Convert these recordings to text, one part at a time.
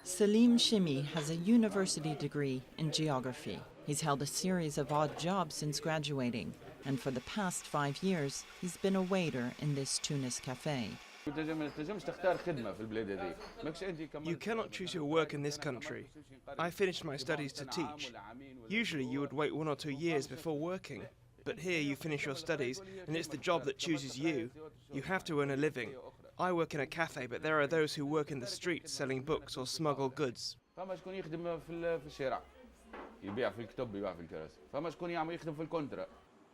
Salim Shimi has a university degree in geography. He's held a series of odd jobs since graduating, and for the past 5 years, he's been a waiter in this Tunis cafe. You cannot choose your work in this country. I finished my studies to teach. Usually you would wait 1 or 2 years before working, but here you finish your studies and it's the job that chooses you. You have to earn a living. I work in a cafe, but there are those who work in the streets selling books or smuggle goods.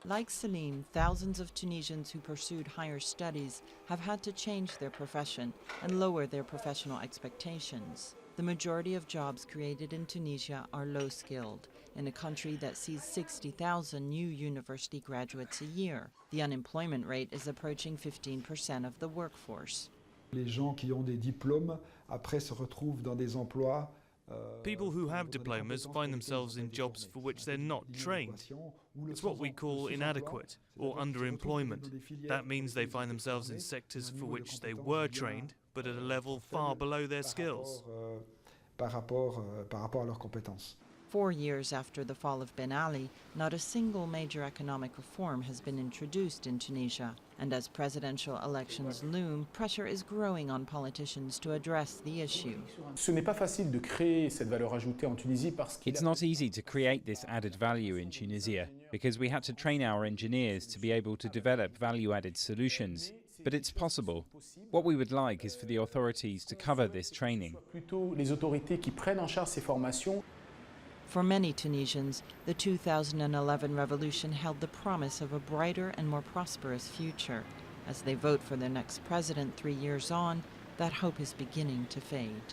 Like Salim, thousands of Tunisians who pursued higher studies have had to change their profession and lower their professional expectations. The majority of jobs created in Tunisia are low-skilled, in a country that sees 60,000 new university graduates a year. The unemployment rate is approaching 15% of the workforce. Les gens qui ont des diplômes après se retrouvent dans des emplois. People who have diplomas find themselves in jobs for which they're not trained. It's what we call inadequate or underemployment. That means they find themselves in sectors for which they were trained, but at a level far below their skills. Par rapport à leurs compétences. 4 years after the fall of Ben Ali, not a single major economic reform has been introduced in Tunisia. And as presidential elections loom, pressure is growing on politicians to address the issue. Ce n'est pas facile de créer cette valeur ajoutée en Tunisie parce qu'il It's not easy to create this added value in Tunisia because we had to train our engineers to be able to develop value-added solutions. But it's possible. What we would like is for the authorities to cover this training. plutôt les autorités qui prennent en charge ces formations. For many Tunisians, the 2011 revolution held the promise of a brighter and more prosperous future. As they vote for their next president 3 years on, that hope is beginning to fade.